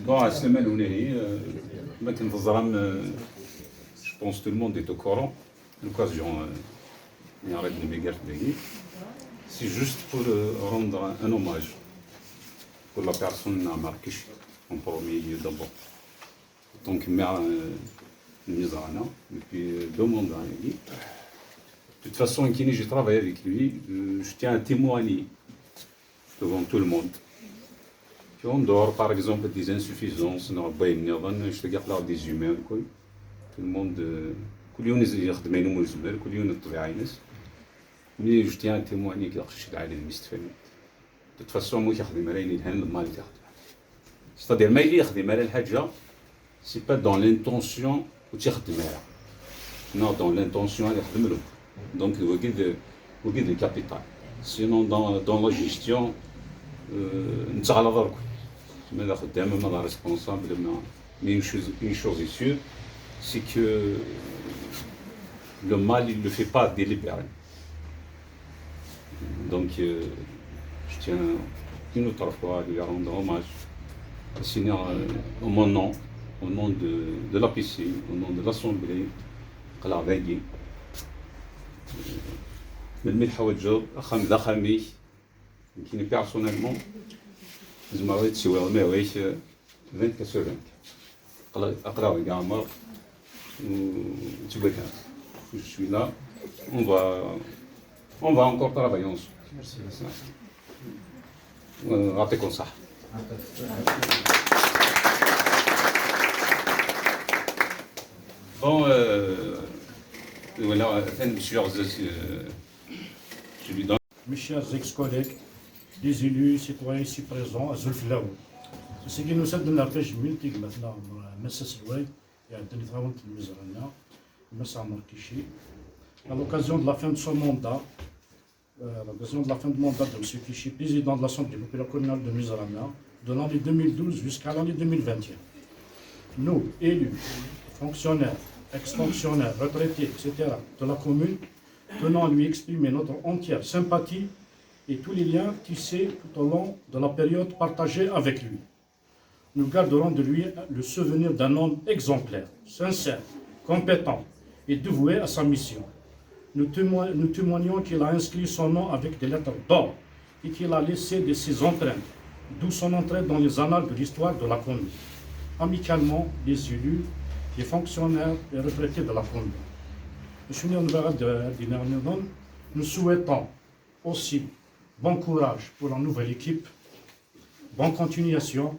Bon, la semaine où on est, je pense que tout le monde est au courant. L'occasion, c'est juste pour rendre un hommage pour la personne à Marrakech, en premier lieu d'abord. En tant que maire de Mizrana, depuis 2 mandats. De toute façon, j'ai travaillé avec lui, je tiens à témoigner devant tout le monde. En dehors, par exemple, des insuffisances, je te garde des humains, tout le monde, mais je tiens à témoigner que de toute façon, moi, c'est-à-dire, c'est pas dans l'intention non, dans l'intention, donc, vous guidez le capital. Sinon, dans la gestion, responsable, mais une chose est sûre, c'est que le mal, il ne le fait pas délibérément. Donc, je tiens une autre fois à lui rendre hommage, à signer au nom de l'APC, au nom de l'Assemblée, à la veille. Personnellement, je m'arrête sur le 20 sur 20. Je suis là, on va encore travailler ensemble. Raté comme ça. Bon, voilà, je lui donne. Mes chers ex-collègues, les élus, citoyens ici présents, à Zulflaou. Ce qui nous a donné la pêche multiple maintenant, Messas Louay, et à Denitravant de Mizrana, Messa Markichi, à l'occasion de la fin de son mandat, de M. Kichi, président de l'Assemblée populaire communale de Mizrana, de l'année 2012 jusqu'à l'année 2021. Nous, élus, fonctionnaires, ex-fonctionnaires, retraités, etc., de la commune, tenons à lui exprimer notre entière sympathie et tous les liens tissés tout au long de la période partagée avec lui. Nous garderons de lui le souvenir d'un homme exemplaire, sincère, compétent et dévoué à sa mission. Nous témoignons qu'il a inscrit son nom avec des lettres d'or et qu'il a laissé de ses empreintes, d'où son entrée dans les annales de l'histoire de la commune. Amicalement, les élus, les fonctionnaires et retraités de la commune. Nous souhaitons aussi bon courage pour la nouvelle équipe, bonne continuation.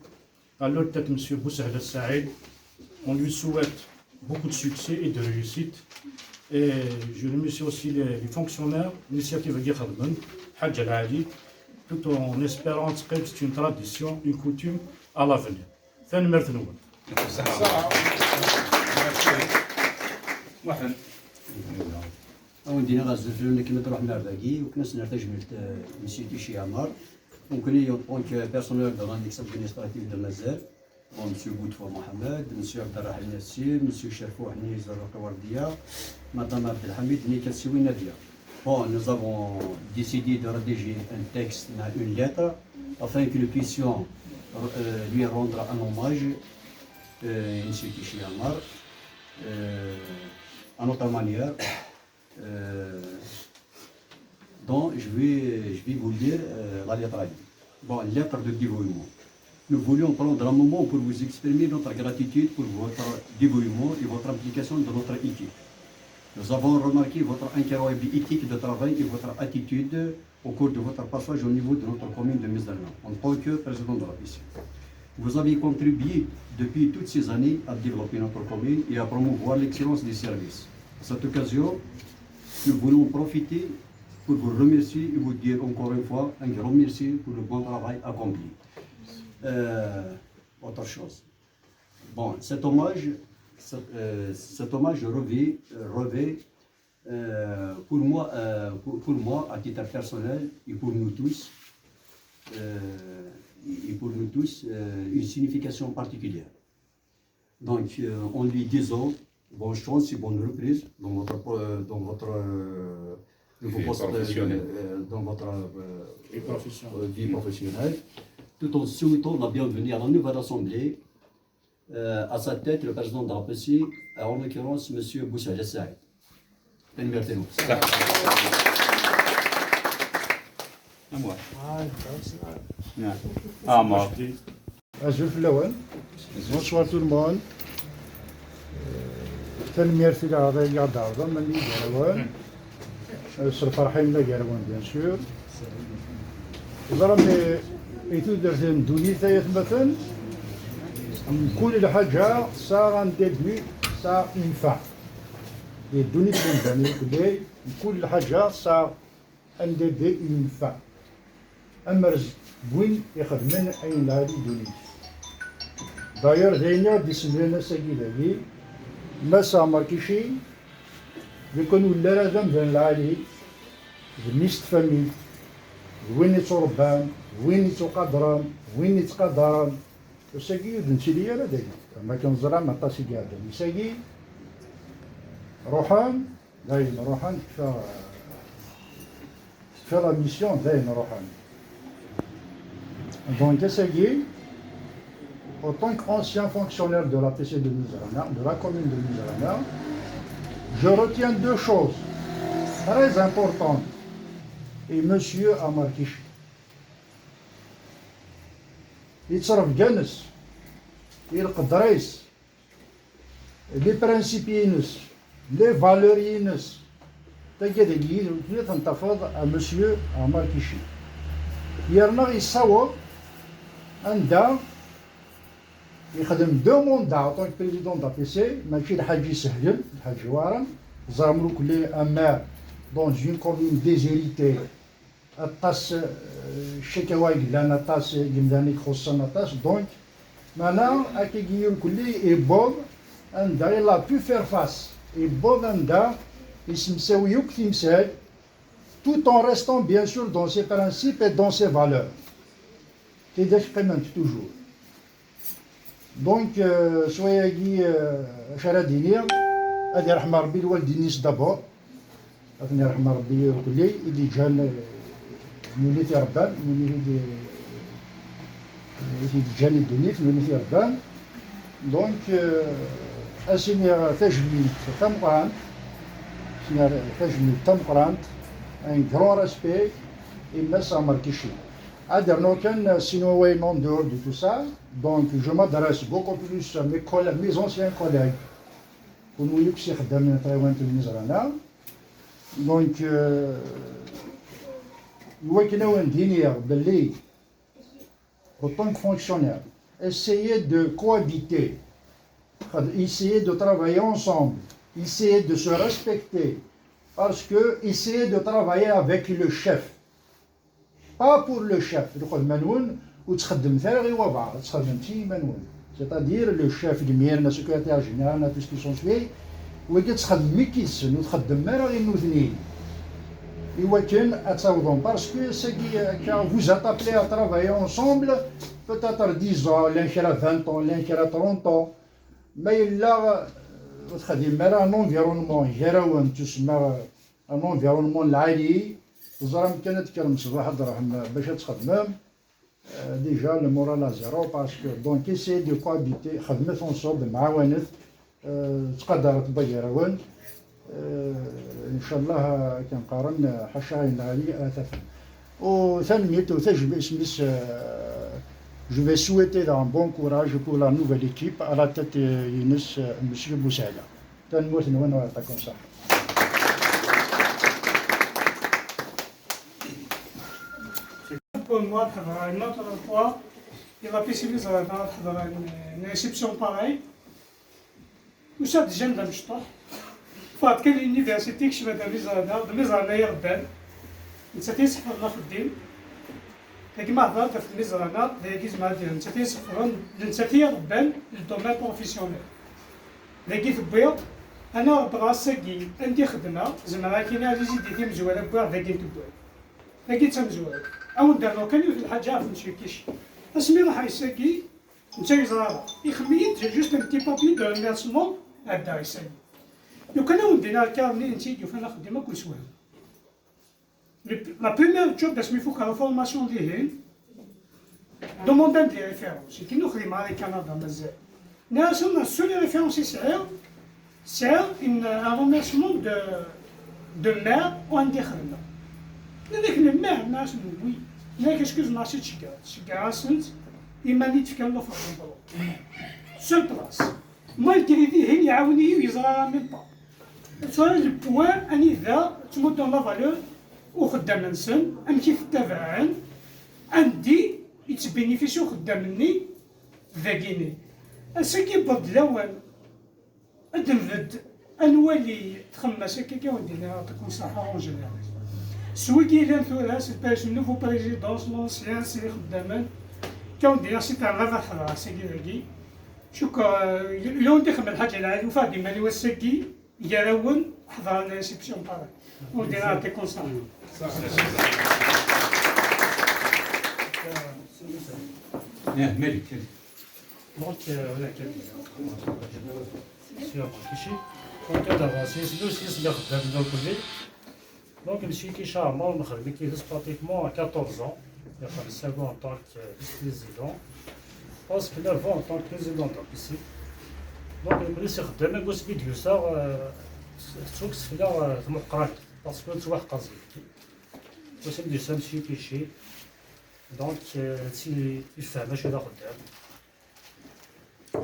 À leur tête, M. Boussahel El-Saïd, on lui souhaite beaucoup de succès et de réussite. Et je remercie aussi les fonctionnaires, l'initiative de Khadman, Hadj Al-Ali, tout en espérant que c'est une tradition, une coutume à l'avenir. ثاني مرة نقول. ودينا غازلنا كما تروح مرداكي وكنا سنرتجمل مسيو كيشي عمار ممكن يونك بيرسونيل دو لانديكس ادمينستراتيف دو مازال مسيو بوتفور محمد مسيو عبد الرحيم النسير مسيو شرفوح نيز الورديه مدام عبد الحميد ني كتسوي ناديه. Bon, nous avons décidé de rédiger un texte, une lettre, afin que nous puissions lui rendre un hommage, M. Kishi Amar, à notre manière. Donc, je vais vous lire la lettre. Bon, lettre de dévouement. Nous voulions prendre un moment pour vous exprimer notre gratitude pour votre dévouement et votre implication dans notre équipe. Nous avons remarqué votre incroyable éthique de travail et votre attitude au cours de votre passage au niveau de notre commune de Mizrana, en tant que président de la PIC. Vous avez contribué depuis toutes ces années à développer notre commune et à promouvoir l'excellence des services. À cette occasion, nous voulons profiter pour vous remercier et vous dire encore une fois un grand merci pour le bon travail accompli. Autre chose. Bon, cet hommage cet hommage revêt pour moi, à titre personnel, et pour nous tous, une signification particulière. Donc, en lui disant bonne chance et bonne reprise dans votre vie professionnelle, tout en souhaitant la bienvenue à la nouvelle assemblée, à sa tête le président de l'APC, en l'occurrence M. Boussal Saïd. Permettez-nous. Bonsoir tout le monde. تنميرتي على رياض داردا ماني جاروان فرحين لا جاروان بيان سور ضربني يتودر دوني ثايت مثلا كل حاجة صار ان ديبي صار اون فان دوني تنبني كل حاجة صار ان ديبي اون فان امرز وين يخدمن اين لهادي دوني داير زينيا بسم ساكي مسا ماركيشي يكون ولا لازم بين العالي بالنسبة فامي وين يتربان وين يتقدران وين يتقدران وساقي يدنسي ليا لا دايما ما كنزرع ما طاسي قاعدة ساقي روحان دايما روحان كفا لا ميسيون دايما روحان دونك ساقي en tant qu'ancien fonctionnaire de la PC de Mizrana, de la commune de Mizrana, je retiens deux choses très importantes. Et monsieur Amarkishi. يتصرف جنس يقدر يس لي برانسيبينس لي فالورينس تجد الجيل تنتفض مسيو ماركيشي يرنا يصور عندها يخدم دو موندا طونك بريزيدون دا بي سي ماشي الحاج يسهل الحاج وارن زعمرو كلي امار دون جون كومون ديزيريتي الطاس الشكاوى قلنا طاس قمداني خصنا طاس دونك مانا اكي جيون كلي ايبوب عندها لا بو فير فاس ايبوب عندها يسمساوي يوك تيمساي tout en restant bien sûr dans ses principes et dans ses valeurs. كيداش قيمت toujours. دونك شويه شرا دينيا هذه رحمه ربي الوالدين نيس دابور عطني رحمه ربي كلي اللي جان موليتي ربان موليتي جاني الدنيا موليتي ربان دونك اسيني تجميل تمقران سيني تجميل تمقران ان غران ريسبي إما Samarkichi. Sinon, en dehors de tout ça, donc je m'adresse beaucoup plus à mes anciens collègues. Pour nous, qui sont dans le Mizrana. Donc, en tant que fonctionnaire, essayer de cohabiter, essayer de travailler ensemble, essayer de se respecter, parce que essayer de travailler avec le chef. Pas pour le chef, c'est-à-dire le chef du maire, le secrétaire général, tout ce qui s'ensuit, parce que vous êtes appelés à travailler ensemble, peut-être 10 ans, l'un qui a 20 ans, l'un qui a 30 ans, mais il a un environnement, un environnement laïque. الزرام كانت كنمصباح الدراهم باش تخدمهم ديجا المورال زيرو باسكو دونك ايسي دو كوابيتي خدمت ونصوب معاونت تقدرت بيراون ان شاء الله كنقارن حشاين علي اثاث وثانية وثجب اسمس je vais souhaiter un bon courage pour la nouvelle équipe à la tête Younes monsieur Boussala تنموت نوان ويعطيكم صح Pour moi, une autre fois, il va pessimisé une réception pareille. Où ça déjà dans le temps. Faut quelle université que je vais de Mizrana يربان. نسيتي سفرنا في الدين. لكن ما هضرت في Mizrana، لكن ما دير نسيتي سفرنا نسيتي يربان الدومين بروفيسيونيل. ذاكي تبيض انا بغا ساكي عندي خدمه زعما كاين غادي يزيد يدي مزوره بواحد ذاكي تبيض ذاكي تمزوره او ندير كان في الحاجه عرف نشي كيش اسمي راح يساكي انت يزرع يخميت جوست ان تي بابي دو ريميرسمون هدا يساكي لو كان ودينا الكارني انت فانا خدمه كل سواها لا بروميير جوب باش ميفوك لا فورماسيون ديالي دوموندان دي ريفيرونس كي نخدم على كندا مازال ناس هما سولي ريفيرونس سعر ان ريميرسمون دو مير وعندي خدمه هذاك المير ناس وي لا كاسكوز ماشي تشكا سنت إيماني تفكر له في البلو سول بلاص مالكري فيه هين يعاوني ويزرع ميم با سؤال البوان اني ذا تمدون لا فالور وخدام نسن ام كيف تابعان عندي يتبينيفيسيو خدامني ذاكيني اساكي بض لوان ادنفد انوالي تخمس هكاكا وندير نعطيكم صحه اون جينيرال سوي كي لان ثلاث باش نوفو بريزيدونس لونسيان سي خدامان كون دير سي تاع غير الحضره ساكي ذاكي شوك لون تخمم الحاجه العادي وفادي مالي وساكي يراون حضر ريسبسيون باراي وندير نعطيكم صحه مالك دونك هنا كاين سي ماركيشي دونك هذا سي دوسيس اللي خدامنا الكل دونك مشي كي شهر نخدم كيدوز براتيكمون 14 ياخد 5 ans en tant que vice-président باسكو 9 ans en tant que président ici دونك ملي خدامنا قلت فيديو صار سوق سفلا المقرات باسكو توحق زيد واش ندير سامشي كيشي دونك تي يفهم اش هذا خدام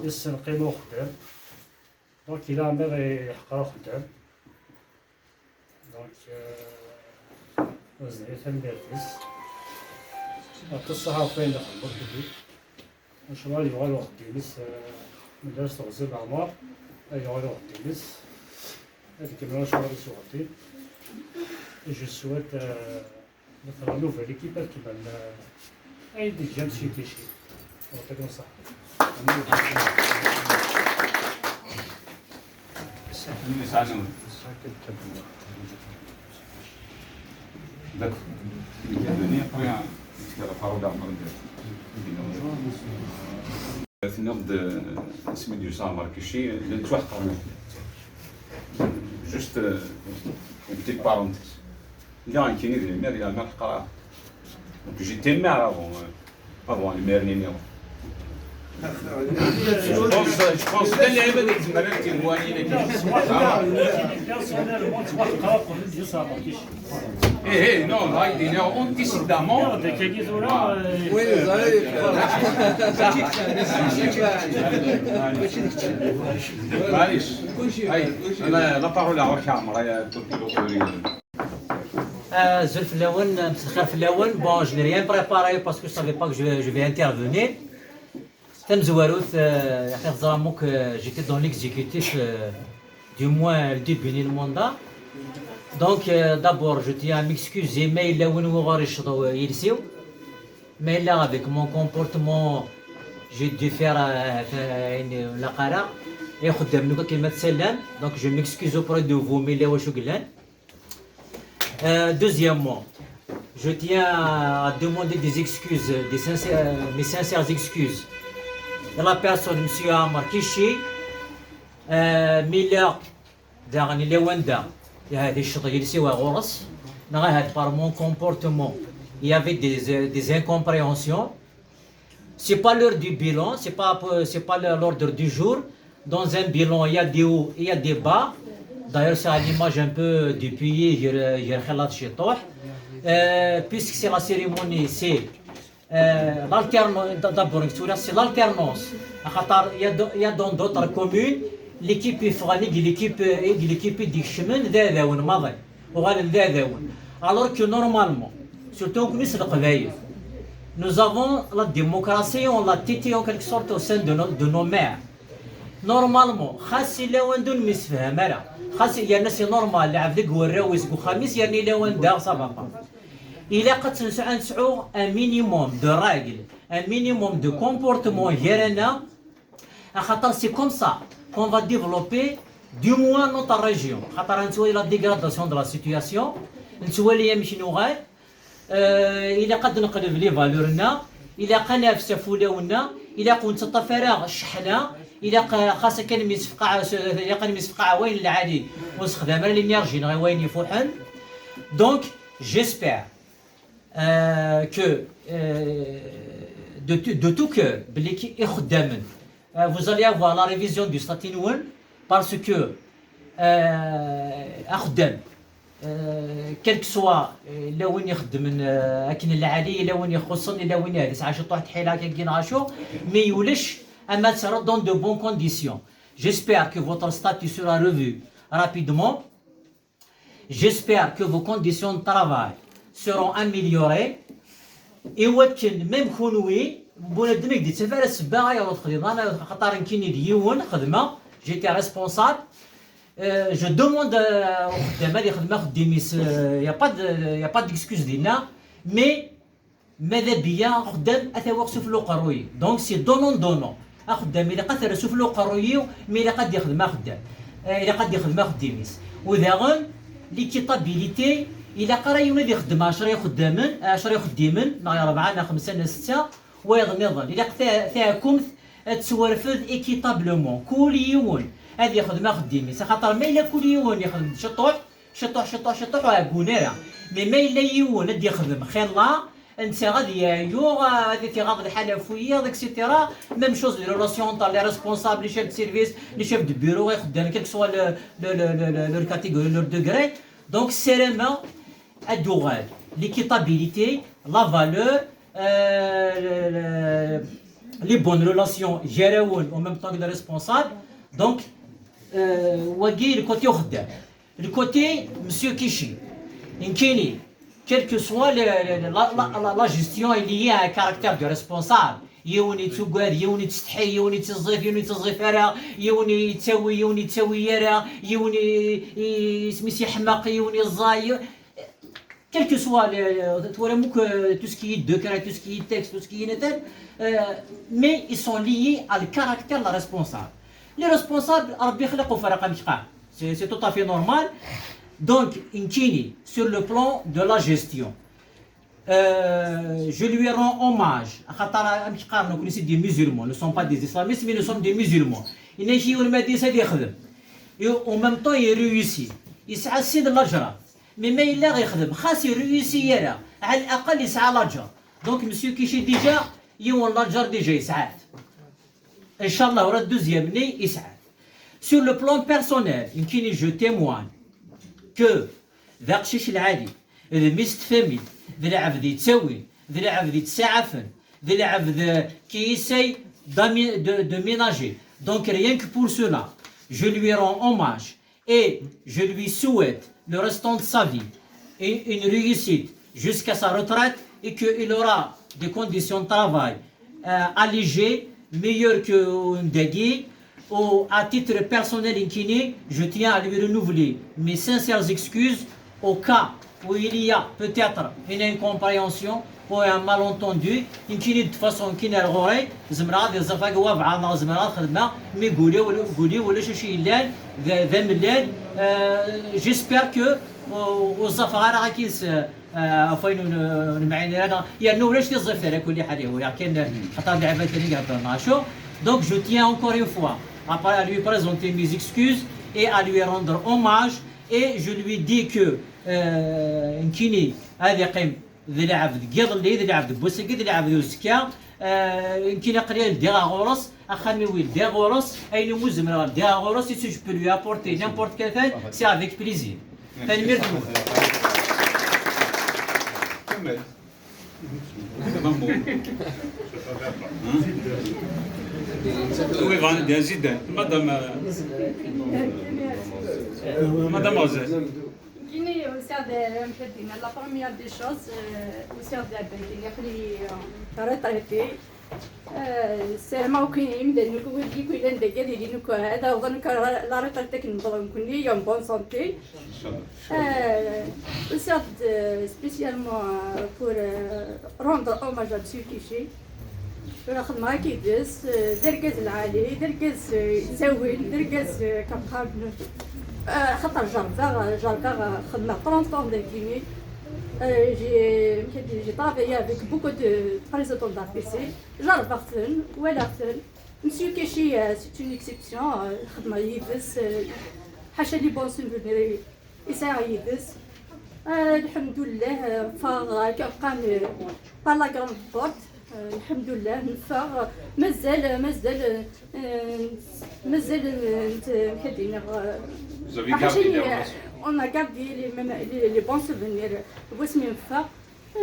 يسن قيمه خدام دونك الى مير يحقر خدام دونك وزني تنبيرتس القصة فين نخبر كذي ان شاء الله يبغى الوقت دينس مدرسة تغزل الأعمار يبغى الوقت دينس هذيك من شهر سوغتي جو سويت مثلا نوفيل ايكيب كيما اي ديك جام شي كيشي يعطيكم الصحة في نقد اسمي ديال سامر ماركيشي اللي توحق جوست اون بتيت بارونتيز اللي كاينين ديال المير الى المير القرار دونك جيتي المير افون المير نينيو جو بونس دا اللعيبه ديال الزمالك التلوانيه ايه نو هاي دينا اونتي سيدامون وين ظريف معليش هاي انا لا بارول على الكاميرا يا تركي Zulf Lawan, Khalf Lawan, bon, je n'ai rien préparé parce que je ne savais pas que je vais intervenir. J'étais dans l'exécutif du moins le début du mandat. Donc d'abord je tiens à m'excuser, mais là avec mon comportement j'ai dû faire la qara et donc je m'excuse auprès de vous, mais deuxièmement, je tiens à demander des excuses, mes sincères excuses de la personne M. Amar Kishi, Miller, Darni Lewanda, par mon comportement, il y avait des incompréhensions. C'est pas l'heure du bilan, c'est pas l'ordre du jour. Dans un bilan, il y a des hauts, il y a des bas. D'ailleurs, c'est à l'image un peu du puits, puisque c'est la cérémonie, c'est l'alternance. D'abord, c'est l'alternance. Il y a dans d'autres communes, l'équipe l'équipe du chemin alors que normalement, surtout nous avons la démocratie, on l'a tété en quelque sorte au sein de nos maires. Normalement, c'est normal, il y a un minimum de règles, un minimum de comportement. C'est comme ça. qu'on va développer du moins notre région. La dégradation de la situation, إلا قد نقلب لي فالورنا إلا قنا في سفولاونا إلا كنت طفراغ الشحنة إلا خاصة كان مسفقع إلا كان مسفقع وين العادي ونستخدم الإنرجي نغي وين يفوحن. Donc j'espère que de tout cœur بلي كي يخدمن vous allez avoir la révision du statut نول parce que أخدم كل كسوا لا وين يخدم اكن العالي لا وين يخصني لا وين هذا ساعه شي واحد حيله كي نعاشو مي يولش اما تسرا دون دو بون كونديسيون. J'espère que votre statut sera revu rapidement. J'espère que vos conditions de travail seront améliorées. Et وكن ميم خونوي بنادم يدي تفار السباغه يا خدمه انا خاطر كاين ديون خدمه جيتي ريسبونسابل. Je demande aux خدامه اللي خدمه خديميس يا با ديكسكوز ديالنا مي ماذا بيا خدام اثا سفلو قروي دونك سي دونون خدام الا قد سفلو قروي مي الا قد يخدم خدام الا قد يخدم خديميس وذاغن ليكيطابيليتي الا قرا يولي يخدم 10 خدامن نا 4 نا 5 نا 6 ويظن الا ثاكم تسورفد ايكيطابلومون كل يوم هذه خدمه خديمي خاطر ما الا كل يوم يخدم شطوح وكونيرا مي ما الا يوم ندي يخدم خير الله انت غادي يو غادي تيغاض الحلفويه داك سيتيرا ميم شوز لي ريلاسيون تاع لي ريسبونسابل لي شيف دو سيرفيس لي شيف دو بيرو يخدم كيك سوا لو كاتيغوري لو دوغري دونك سيريمون الدوغال ليكيطابيليتي لا فالور لي بون ريلاسيون جيراون او ميم طون لي ريسبونسابل دونك وكي الكوتي خدام الكوتي مسيو كيشي يمكنني quelle que soit la gestion liée à un caractère de responsable يوني تقعد يوني تستحي يوني تزيف يوني تزيفرا يوني تسوي يرا يوني سميتي حماق يوني الزاي quel que soit tout ce qui est décret, tout ce qui est texte, tout ce qui est net, mais ils sont liés à le caractère de la responsable. Les responsables, c'est tout à fait normal. Donc, Inkini, sur le plan de la gestion, je lui rends hommage. Nous connaissons des musulmans, nous ne sommes pas des islamistes, mais nous sommes des musulmans. Et en même temps, il réussit. Il s'assied de l'ajra. Mais il a réussi, il réussit. À l'aqal, il s'assied de l'ajra. Donc, monsieur Kishi, déjà, il a l'ajra déjà, il s'assied. Inch'Allah, la deuxième année, il s'assied. Sur le plan personnel, je témoigne que ذا قشيش العادي إذا مستفهمي ذا العبد يتسوي ذا العبد يتسعفن ذا العبد كيسي de ménager. Donc rien que pour cela, je lui rends hommage et je lui souhaite le restant de sa vie et une réussite jusqu'à sa retraite et qu'il aura des conditions de travail allégées, meilleures que Ndagui. À titre personnel, je tiens à lui renouveler mes sincères excuses au cas où il y a peut-être une incompréhension ou un malentendu. De toute façon, j'espère que donc je tiens encore une fois à lui présenter mes excuses et à lui rendre hommage et je lui dis que Nkini هذا قيم ذي العبد قيض اللي ذي العبد بوسكي ذي العبد يوسكا Nkini قليل ديغا غورس أخامي ويل ديغا غورس أين مزمر ديغا غورس si je peux lui apporter n'importe quel fait c'est avec plaisir. تنمير Oui, bien zidane. Madame Azez. Guinée, au sein de la première des choses, au sein de la retraité, c'est le Marocain de nous qui est de guérir nous quoi. Donc la retraite qui nous donne connu en bonne santé. Spécialement pour rendre hommage à M. Kishi. الخدمة كيدس دركز العالي دركز يساوي دركز كنبقى خاطر جربة خدمة 30 ans داكيني j'ai travaillé avec beaucoup de présidents d'APC جربتن ولكن Monsieur Keshi c'est une exception خدمة يدس حاشا لي بون سوفونير يساعد يدس الحمد لله فاغ كان با لا كراند بورت الحمد لله نفاغ مازال كدينا Vous avez gardé les relations. on a gardé les bons souvenirs باسمي نفاغ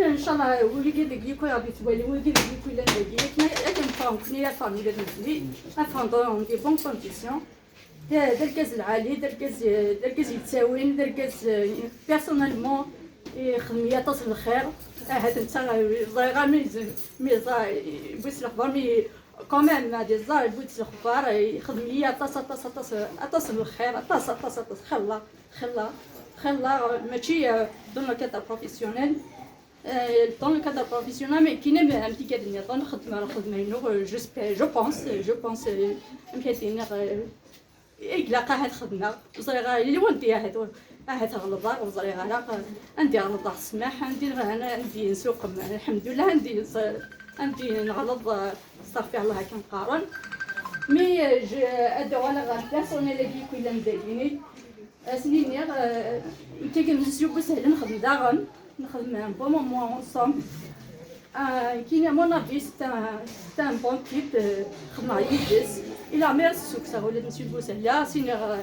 ان شاء الله ولي كذا يكون غادي تولي ولي كذا يكون لا ندير لكن نفهم كني لا فامي لا نزلي نفهم دون دي بون كونديسيون دركز العالي دركز يتساوين دركز بيرسونيلمون خدمية تصل الخير هذا نتا صغيرة مي بوس الأخبار مي كمان هادي الزار بوس الأخبار خدمية تصل الخير تصل خلا ماشي دون لو كادر بروفيسيونيل dans le cadre professionnel mais qui n'aime un petit peu de dans le خدمة je pense مكاتين إقلاق هاد خدمة صغيرة اللي ودي هاد غلطة وصغيرة لا عندي غلطة السماح عندي نسوق الحمد لله عندي نغلط استغفر الله كنقارن مي ادو على بيرسونيل اللي كل مديني سنين تيجي نسيو سهل نخدم داغن نخدم ان بون مومون اونصومبل كاين مون افي سي ان بون تيب خدمة يدس الى ميرسي سوكسا ولاد مسيو بوسهلا سينيغ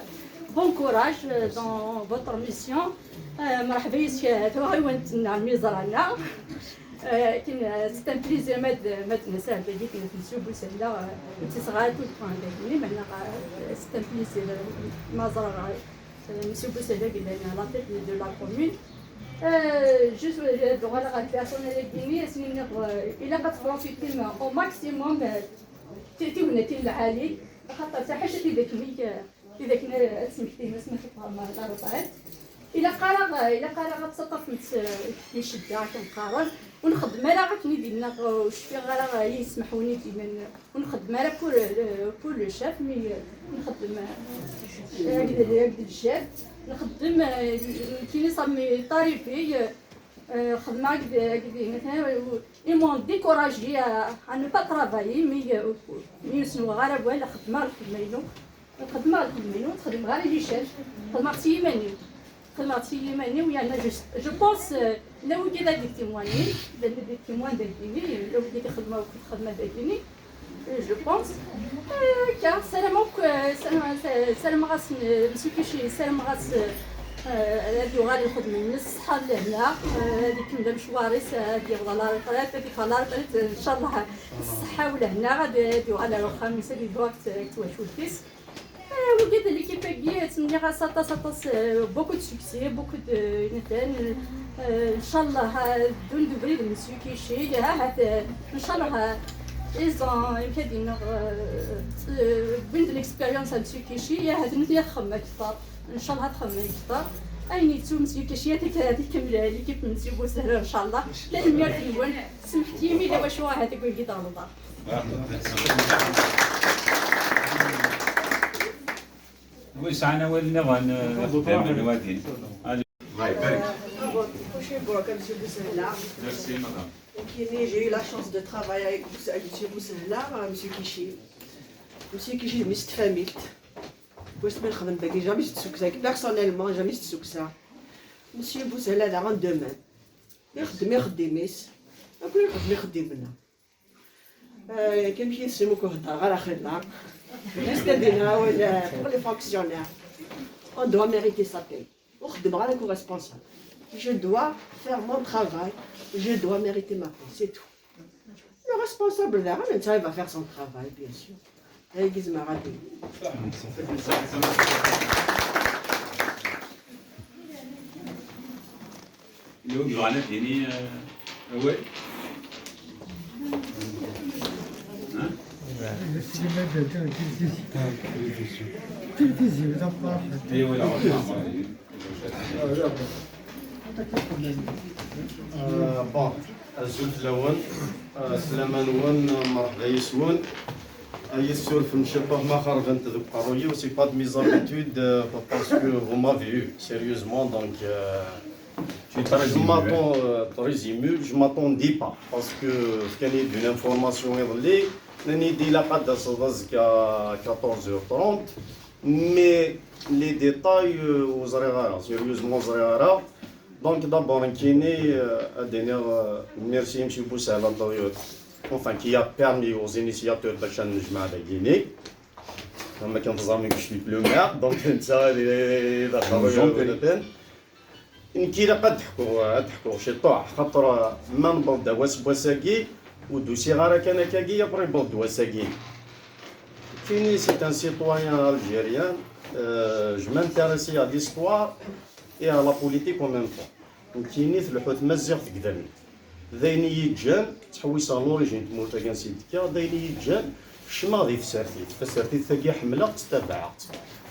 bon courage dans votre mission. مرحبا يسيا توغيوانت ميزرانا كاين سي ان بليزير ماد نسال بدي كاين مسيو بوسهلا تيصغار كل بوان داكني معنا سي ان بليزير مازرا مسيو بوسهلا قال لنا لا تيت دو لا كومون جوست دو على البيرسونيل ديني سنين الى كتبروفيتي او ماكسيموم تيونتي العالي خاطر حتى حاجه تيداك إذا كنا سمحتي ما سمحتها ما دارت إلا قارا تسطف يشدها كنقارن ونخدم على غتني ديالنا وشفي غير يسمحوني ديما ونخدم على كل لو شاف مي نخدم هكذا الشاف نخدم كاين صامي طريفي خدمة هكذا مثلا إيمون ديكوراجي أنا با طرافايي مي نسنو غير بولا خدمة الخدمة تخدم غير اللي شاف خدمة يماني ويانا جو بونس لو كذا ديك تيمواني ديك تيموان داكيني لو كذا خدمة داكيني جو بونس كاع سلام غاس مسيو كيشي سلام غاس هادي غادي الخدمة من الصحة لهنا هاديك مدا مشواريس هادي غدا ريطريت هاديك لا ريطريت ان شاء الله الصحة ولهنا غادي على الخميس هادي دوك تواشولتيس وجد l'équipe تمني ساطاس beaucoup de succès beaucoup de مثلا ان شاء الله دون دوبري مسيو كيشي ان شاء الله ايزون يمكن بين الاكسبيريونس مسيو كيشي هاد نتي خدمه كثر ان شاء الله تخدم كثر ايني تو مسيو كيشي هذيك ليكيب مسيو بوسهله ان شاء الله لا المير ديوان سمحتي مي دابا شو هذيك ويجي دار الدار واش انا ولينا غنخدم الوالدين الله يبارك Merci madame. J'ai eu la chance de travailler avec M. Boussahla, M. Kishi. M. Kishi, c'est une famille. Je jamais eu personnellement, jamais eu ça. M. Boussahla, il a rendu demain. Il a خدمة. أقول لك خدمنا. كم شيء اسمه كهتا على خدمة. Pour les fonctionnaires, on doit mériter sa paye. Je dois faire mon travail, je dois mériter ma paye, c'est tout. Le responsable il va faire son travail, bien sûr. Bon, الزلف الأول سلامة نون مرحبا يسون يسور في المشبه ما خرجت ذوك بارويي و سي با دو ميز ابيتود باسكو فو مافي يو سيريوزمون دونك je m'attends très ému, je m'attendais pas parce que كان une information يظلي ناني دي لا قد صدزكا 14h30 mais les détails وزريغارا سيريوزمون زريغارا دونك دابور نكيني ادينيغ ميرسي مشي بوسهلا طويوت enfin qui a permis aux initiateurs باش نجمع داكيني ما كنتظاميكش في بلومير دونك انت اللي دخلوا كي قد تحكوا شي طوع خاطر ما نبض واساكي ودوسي غارا كان كاكي ابري بض واساكي فيني سي ان سيتويان الجيريان جو مانتيريسي ا ليستوار اي ا لا بوليتيك او ميم طون كيني في الحوت مزيغ تقدرني ذايني يتجان تحويس لوريجين تموت كان سيدكا ذايني يتجان شماضي في سرتي ثاقي حملة تتبعت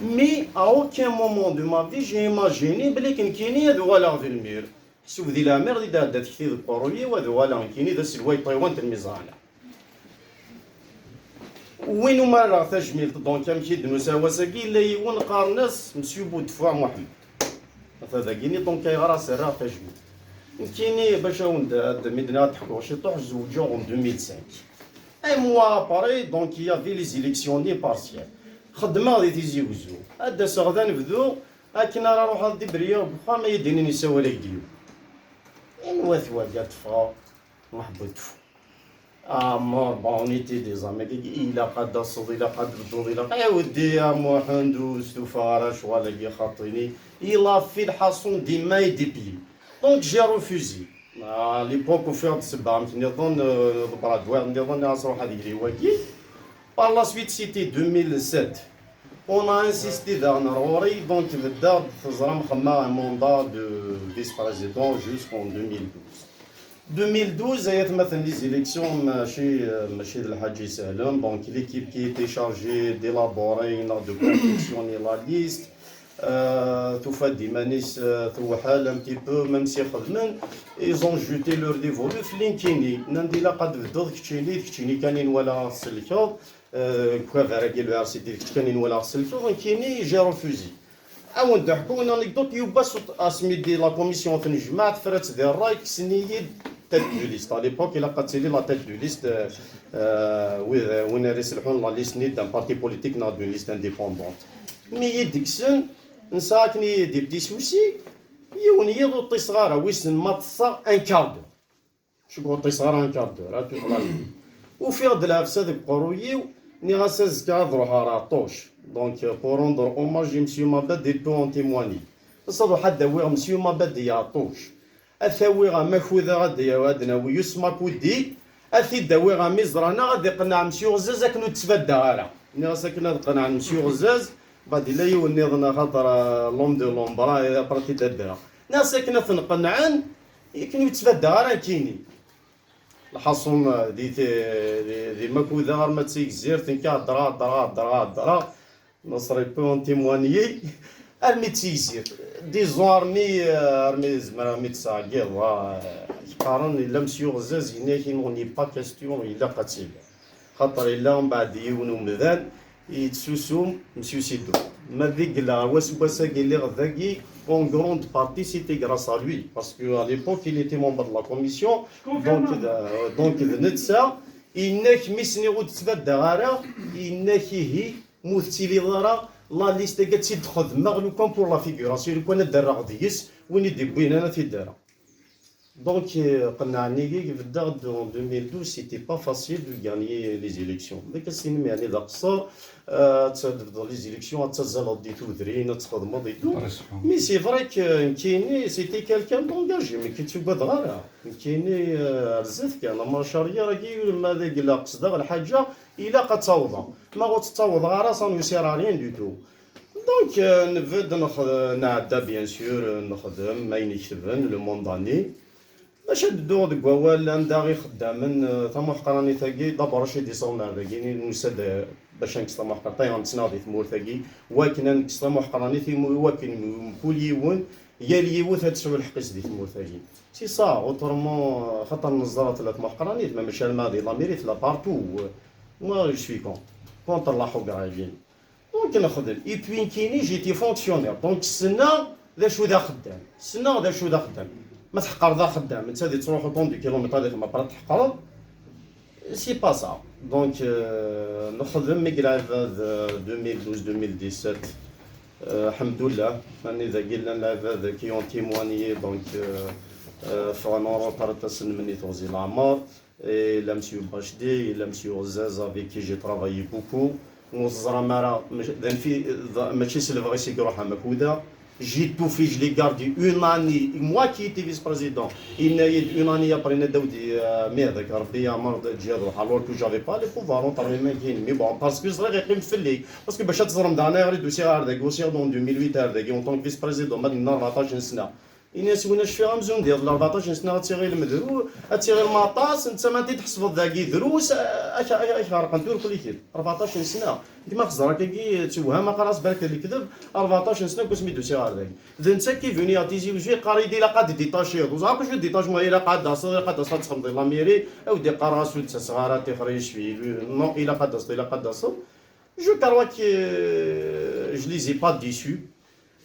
مي à aucun moment de ma vie j'ai imaginé بلي كان كيني هذا ولا في المير سوف ذي الامير ذي دات كثير القرويه وهذا ولا كيني ذا سلواي طيوان الميزانه وين ما راه تجميل دونك كم كي دنوسا وساكي لا يون قارناس مسيو بودفوع محمد هذا كيني دونك يغرا سرا تجميل كيني باش وندا مدينه تحكوا شي طوح زوجو 2005 اي موا اباري دونك يا في لي زيليكسيون دي بارسيال خدمه غادي تيزي وزو هدا غدا نبدو اكن راه نروح لدي بريا بخا ما يديني نساوي لك ديو نواثوا قالت فا محبوط مور بونيتي دي زامي الى قد صدي الى قد بدو الى يا ودي يا محندوس توفارش ولا كي خاطيني الى في الحصون دي ماي دي بي دونك جي ريفوزي ليبوك وفيها بسبعه نظن برادوار نظن نروح هذيك لي واكي Par la suite, c'était 2007. On a insisté dans Norori, donc il a un mandat de vice-président jusqu'en 2012. 2012, il y a les élections chez le Hadji Salem, donc l'équipe qui était chargée d'élaborer, de confectionner la liste. Tout fait des manis, un petit peu, même si ils ont jeté leur dévolu. Flinkini, Nandila Kadvdod, Kchini, Kanin Wala Selkov. Quoi verra le RCT كان ولا سلفو كيني جا رفوزي عاون ضحكوا انا انكدوت يباس اسمي لا كوميسيون في الجماعه فرات ديال الراي كسنيي تيت دو ليست على ليبوك الا قاتلي لا تيت دو ليست وين يسلحون لا ليست نيت دان بارتي بوليتيك نا دو ليست انديبوندونت مي ديكسن نساكني دي بتي سوسي يوني يضو طي صغاره ويسن ما تصا ان كاردو شكون طي صغاره ان كاردو راه تطلع وفي غد العفسه ديك قرويو ني غاساز كاد روح راطوش دونك بور روندر اوماج مسيو ماباد دي بو اون تيمواني صدو حد ويغ مسيو ماباد يعطوش اثاويغ ماخوذا غادي يا ويسما كودي اثي داويغ مزرانا غادي يقنع مسيو غزاز كنو تفدا غالا ني غاساكنا قنع مسيو غزاز غادي لا يونيضنا خاطر لوم دو لومبرا براتي دادرا ناس ساكنه تنقنعن كنو تفدا غالا كيني الحصون دي ماكوذا غير ما تيكزير تنكا درا نصري بون تيموانيي ارمي تيكزير دي ارمي زمرا ارمي تساقي قارن الا مسيو غزاز هنا كينوني با كاستيون الا قاتل خاطر الا من بعد يون ومذان يتسوسوم مسيو سيدو ما ذيك لا واساكي اللي غذاكي en grande partie c'était grâce à lui parce que à l'époque il était membre de la commission donc venait ça إنك مسني وتتبدى غارا إنك هي مثلي ضرا لا ليست قد تدخل مغلو كون بور لا فيغوراسيون كون الدرا غديس وين يدي بينا انا في الدرا دونك قنعني في الدار 2012 سيتي با فاسيل دو غانيي لي زيليكسيون ديك السنين يعني ذا قصر تبدا لي زيليكسيون تزال دي تودرين تخدم ديتو مي سي فري كايني سيتي كالكان دونجاجي مي كيتوباد غارا كايني رزت كان ما شاريه راكي ما ذاك لا قصد الحاجه الا قتصاوض ما غتتصاوض غارا سان يسير ريان دو تو دونك نبدا نعدا بيان سور نخدم ما ينكتبن لو مونداني باش ندو ديك وال عندها خدامن ثم حقراني ثاقي دابا رشي ديسمبر ثاقي نسد باش نكسر محقر طايغ نتناضي ثمور ثاقي ولكن نكسر محقراني ثم ولكن كل يوم يا اليوث هتسوي الحقيس دي تموثاجين سي صا اوترومون خاطر النظاره ثلاث محقرانيت ما ماشي الماضي لا ميريت لا بارتو موا جو سوي كونتر لا حقراجين دونك نخدم اي بوين كيني جيتي فونكسيونير دونك السنه ذا شو ذا خدام السنه ذا شو ذا خدام ما تحقر ذا خدام انت غادي تروح طون دو كيلومتر هذيك ما برا تحقر سي با سا دونك نخدم ميغراف 2012 2017 الحمد لله راني ذا قلنا العباد كي اون تيموانيي دونك فريمون روطرت السن مني توزي العمر لا مسيو باشدي لا مسيو زاز افيك كي جي ترافايي بوكو وزرا مرا ماشي سلفغي سي روحها مكوده جيت تو فيج لي غاردي اون اني موا كي ايتي فيس بريزيدون il y اون اني ابري ندودي مي هذاك ربي يامر تجي روح الور كو جافي با لي بوفوار اون طري ما كاين مي بون باسكو صغير يقيم في الليل باسكو باش تزرم دانا يريد دوسي هذاك وسير دون 2008 هذاك اون طونك فيس بريزيدون بعد 14 سنه الناس وناش فيها مزون ديال 14 سنه تيغي المدرو تيغي المطاس انت ما تحسب ذاكي دروس اش غارقن تور كل كيف 14 سنه كيما خزر كي توهم قراص بالك اللي كذب 14 سنه كوسمي دوسي هذاك اذا انت كي فيني تيجي وجي قاري دي لا قاد ديتاشي وزعما كوش ديتاشمون الى قاد اصل قاد اصل تخمض لا ميري او دي قراص وتا صغار تخريج في نو الى قاد اصل الى قاد اصل جو كاروا كي جو لي زي با ديسو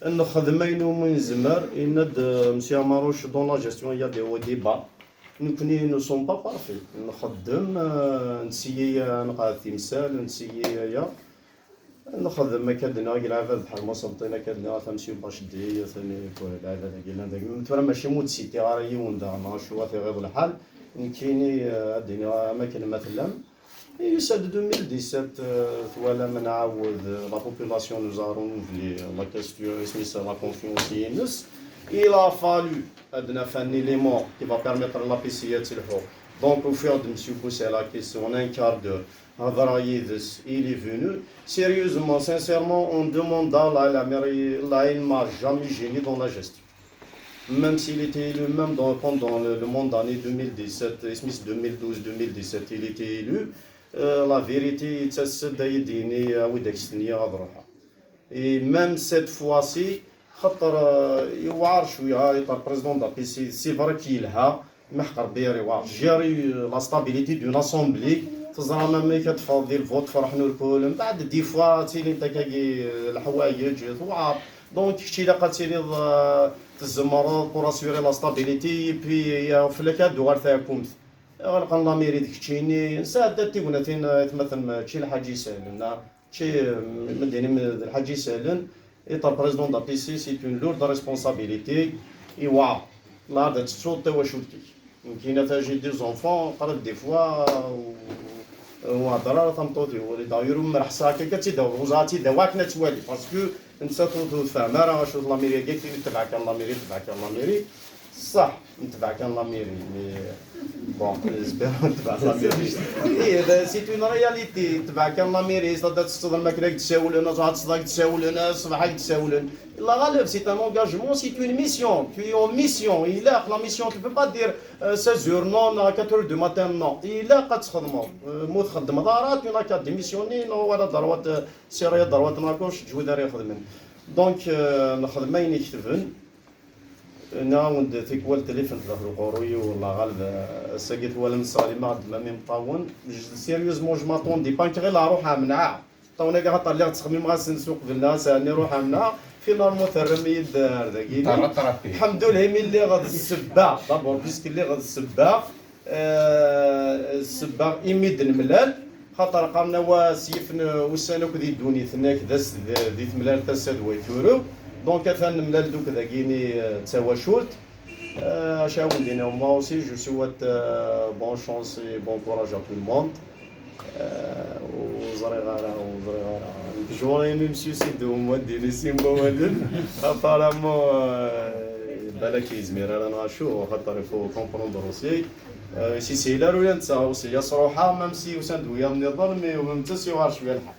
نخدمين ومن زمر إند مسيا ماروش دون لا جيستيون يا دي هو ديبا نكوني نو سون با بارفي نخدم نسيي نقعد تمثال نسيي يا نخدم كادنا كيلعب بحال ما صمتينا كادنا تمشي باش دي ثاني لعب كيلنا داك متورا ماشي مود سيتي غاري وندا نشوا في غير الحال كايني الدنيا اماكن مثلا يسد 2017 ثوالا من عاود لا بوبولاسيون نوز ا رونوفلي لا كاستيون سميتها لا كونفيونس ينس إلا فالو عندنا فان إليمون كي فا بيرميتر لا بيسي تلحو دونك au fur de monsieur poser la question en un quart d'heure هضرا يدس il est venu sérieusement sincèrement on demande à la mairie là il m'a jamais gêné dans la gestion même s'il était élu même pendant le monde d'année 2017 2012-2017 il était élu la vérité يتسد يديني وداك السنية غادروحها et même cette fois-ci خاطر يوعر شويه يطار بريزيدون دا بي سي سي فري كيلها محقر بيري واعر جيري لا ستابيليتي دون اسامبلي تزرع ما كتفاضي الفوت فرحنا الكل من بعد دي فوا تيلي انت كاكي الحوايج توعر دونك شتي لا قاتيلي تزمر بور اسيوري لا ستابيليتي بي في الكاد دوار تاعكم غنلقى لا ميري ديك تشيني ساعات تيقولنا مثلا شي الحاج يسالنا شي مديني الحاج يسالن إطار بريزيدون دا بي سي سي اون لورد ريسبونسابيليتي إيوا لا دا تصوت واشوتي يمكن تاجي دي زونفون قرات دي فوا وهضره تمطوطي ولي داير مرحصا هكا تيداو وزاتي دواك نتوالي باسكو انت تفهم راه شوف لا ميري قالت لي تبعك لا ميري تبعك لا ميري صح نتبعك لا ميري مي بون جيسبيغ نتبع لا ميري اي سي اون رياليتي تبعك لا ميري صدات تصدر ماكراك تساول الناس عاد تصدق تساول الناس صباحك تساول لا غالب سي ان انغاجمون سي اون ميسيون tu es en mission الا لا ميسيون tu peux pas dire 16 heures non 4 heures du matin non الا قد تخدموا مو تخدم دارات ولا كاد ديميسيوني ولا ضروات سيريا ضروات ناكوش جوي داري يخدمن دونك نخدمين يكتبن ناوند تيكوال تليفون في القروي والله غالب ساقيت ولا نصالي ما عاد ما مطاون سيريوزمون جو ماتون دي بانك غير لا روحها منعا طونا كاع طلع تخمم غاسن سوق بالله سالني روحها منعا في نورمال ترمي الدار داكيني الحمد لله ملي غاد السباع دابور بيسك اللي غاد السباع السباع يميد الملال خاطر قامنا وسيفن وسانوك ذي دوني ثناك داس ذي ثملال تاسد ويثورو دونك ثان ملال دوك داكيني تساواشولت شاو ندينا moi aussi je souhaite bonne chance et bon courage à tout le monde وزريغارة جوري نمشيو سيدو مودين سيمبا ودن apparemment بالك يزمير انا نشوف خاطر يفو كومبروندر اوسي سي سي لا رويا نتا اوسي صروحه ميم سي وساند ويا النظام مي وانت سي وار شويه الحال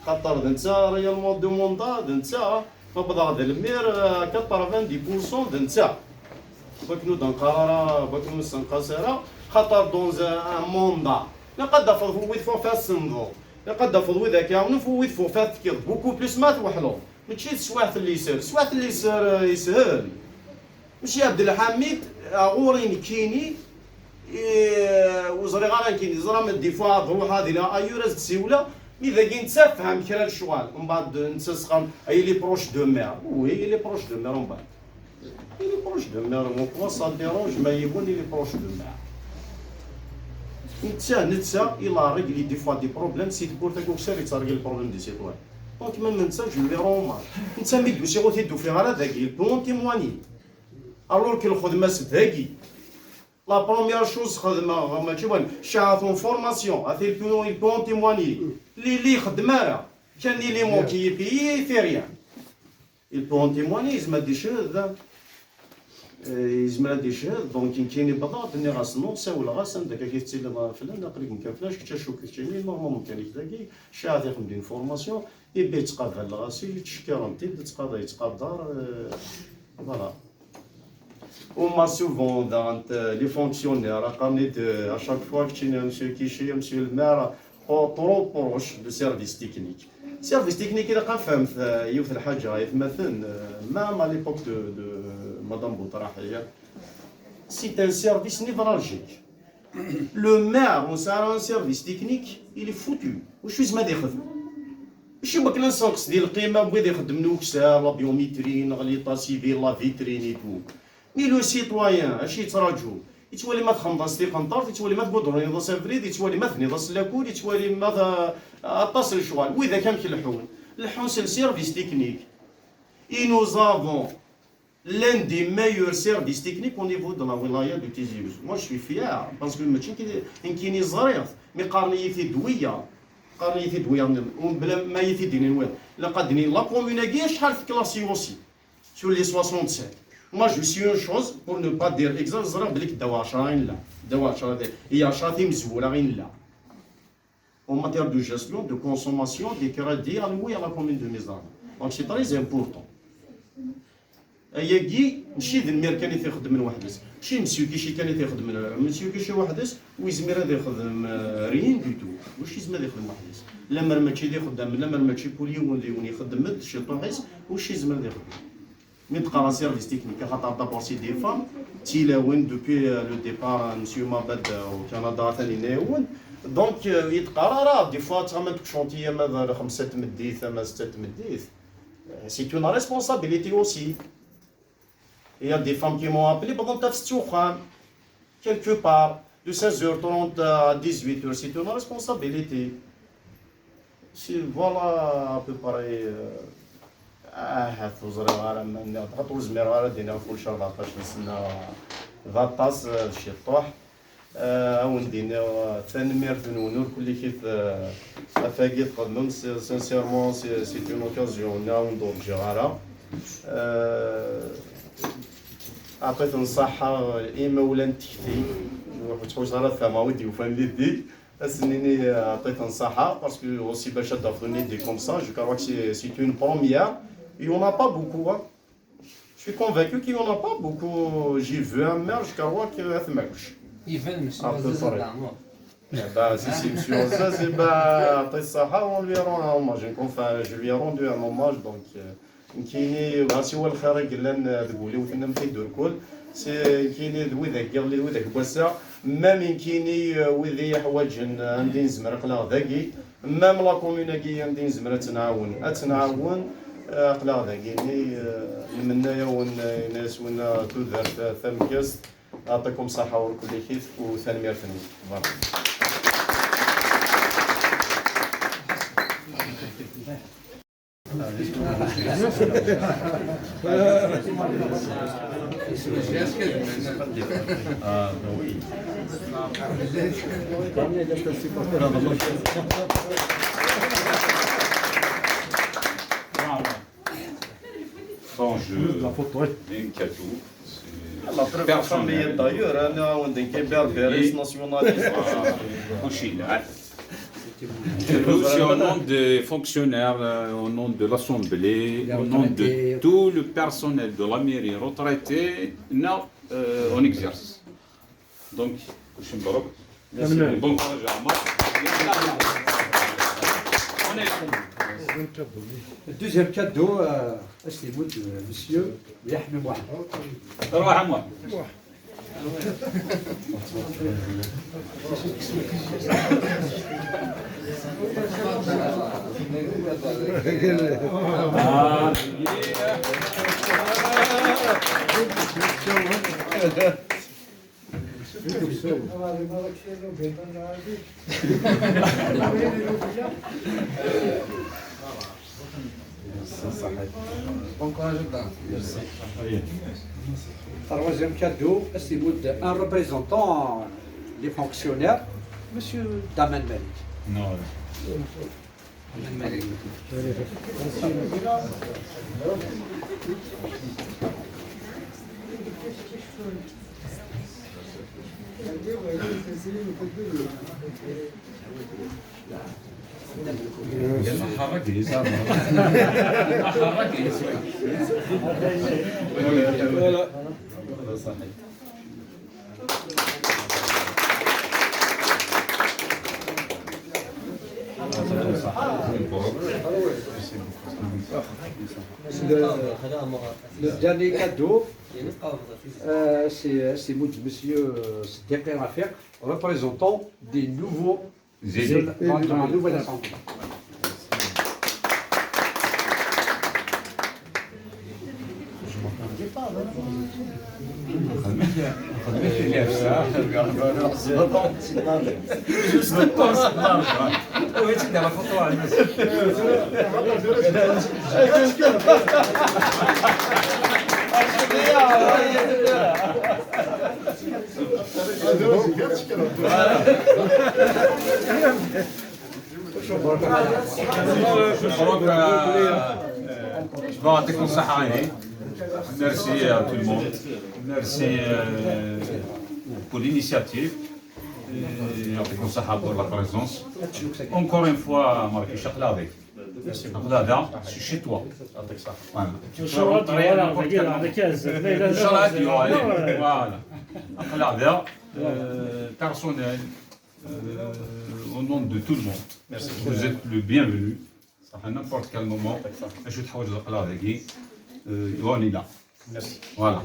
خاطر انت ريالمون دو مونداد انت فبدا غدا المير 90% انت بكنو دون قرارة بكنو سنقاسرة خاطر دون ان موندا لقد فضو ويد فو فاس صندوق لقد فضو ذاك ياون فو ويد فو فات كيض بوكو بليس مات وحلو ماشي سواحت اللي يسهل سواحت اللي يسهل ماشي عبد الحميد غورين كيني وزري غاران كيني زرا من الدفاع ضروح هذه لا ايوراز تسيوله اذا كنت فهم كرا الشوال ومن بعد نتسقم اي لي بروش دو مير وي لي بروش دو مير ومن بعد لي بروش دو مير مون كوا سا ديرونج ما يبون لي بروش دو مير نتسا الى ريغلي دي فوا دي بروبليم سي تقول تاكو سيري تارغي البروبليم دي سيتوان دونك ما ننسى جو لي روما نتا ميدو سي غوتي دو في غالا داكي بون تيمواني الور كي الخدمه ستاكي لا بروميير شوز خدمه ماشي بان شاعتون فورماسيون اثي البون تيمواني لي خدمه كان لي مون كي بي في ريان البون تيمواني زعما دي شهد يزمر دي شهد دونك كايني بضاعه ني غاس نوص ولا غاس عندك كيف تسيل فلان قريب كيفاش كتشوف كيفاش نورمالمون كان يتلاقي شاعت يخدم دي فورماسيون يبي يتقاد على الغاسي تشكرنتي تقاد دار فوالا وما سوفون dans les fonctionnaires à chaque fois que tu es monsieur Kiché monsieur le maire trop proche de service technique service technique il a فهمت يوث الحاجه مثلا ما à l'époque de madame Boutrahiya c'est un service névralgique le maire on a un service technique il est foutu واش لازم هذا يخدم ماشي ما كنسقس ديال القيمه بغيت يخدم نوكسا لا بيوميتري غليطا سيفيل لا فيترين تو مي لو سيتويان اش يتراجعو يتولي ما تخنضص لي قنطار يتولي ما تبودروني ضا سافريد يتولي ما ثني ضا لاكول يتولي ما اتصل الشغل واذا كان الحون سي سيرفيس تكنيك اي نو زافون l'un des meilleurs services techniques au niveau de la wilaya de Tizi Ouzou. Moi je suis fier parce que ماشي كاينين زريط مي قارني في دويه بلا ما يفيدني وين لا قادني لا كوموناكي شحال في كلاسي اوسي sur les 67. Moi je suis une chose pour ne pas dire exact زرا بليك دوا 10 لا دوا 10 هي 10 مزوره غير لا en matière de gestion de consommation des crédits alloués à la commune de Mizrana. Donc c'est très important. اياكي ماشي المير كان يخدم من وحدس ماشي مسيو كيشي كان يخدم مسيو كيشي وحدس ويزمير هذا يخدم ريين دو تو واش يزمر يخدم وحدس لا مر ماشي يخدم لا مر ماشي بوليون اللي يخدم شي طوحيس واش يزمر يخدم من تقرا سيرفيس تكنيك خاطر دابور سي دي فام تيلاون دوبي لو ديبار مسيو مابد وكندا ثاني ناون دونك يتقرا راه دي فوا تغمد شونتيه ماذا 5 تمديث ما 6 تمديث سي اون ريسبونسابيلتي اوسي. Il y a des femmes qui m'ont appelé pendant Tafstoukham, quelque part, de 16h30 à 18h. C'est une responsabilité. Voilà à peu près. حطوا الزمير دينا فول شهر 14 سنه غطاس الشطوح وندينا ثاني مير ونور كل كيف افاقي تقدم سانسيرمون سي اون اوكازيون ندور جيغارا عطيت نصحة إما ولا نتكتي وتحوس على الثما ودي وفان ليدي أسنيني عطيت نصحة باسكو أوسي باش تدخلني دي كوم سا جو كروك سي اون بروميير et on n'a pas beaucoup hein. Je suis convaincu qu'il n'y en a pas beaucoup. J'ai vu un maire, je crois qu'il y a un match. Il fait monsieur Aziz Al-Amour. Bah si c'est monsieur Aziz, bah après ça, on lui rend un hommage. Enfin, je lui ai rendu un hommage donc. كايني غاسي هو الخارج اللي تقولي وثنا مفيدو الكل سي كايني ذوي ذاك بوسا ما من كايني وذي حوايج عندي نزمر قلا ذاكي مام لا كوموناكي عندي نزمر تنعاون قلا ذاكي منايا وناس ونا تودر ثمكاس يعطيكم صحه وكل خير وثاني ميرثني بارك Bon, je un cadeau. La personnelle d'ailleurs, on a un berberis nationaliste. C'est au nom des fonctionnaires, au nom de l'Assemblée, au nom de tout le personnel de la mairie retraité, on exerce. Donc, bon courage à moi. Le deuxième cadeau, c'est vous, monsieur Yahmi Mohamed. روح عمو. Troisième cadeau, c'est vous, un représentant des fonctionnaires, monsieur Daman Malik. Non. Le dernier cadeau, c'est vous, monsieur Sadiq Rafiq, représentant des nouveaux dans la nouvelle assemblée. Merci à tout le monde. Merci pour l'initiative. يعطيكم الصحة pour la présence. Encore une fois, Marrakech Aqladi. Aqlada, c'est chez toi. يعطيك الصحة. Voilà. Aqlada, personnel, au nom de tout le monde. Merci. Vous êtes le bienvenu. À n'importe quel moment. Je vais تحوج الأقلادي. On est là. Merci. Voilà.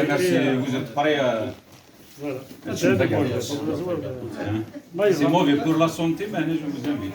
Merci, vous êtes prêts à... Voilà. C'est mauvais pour la santé, mais je vous invite.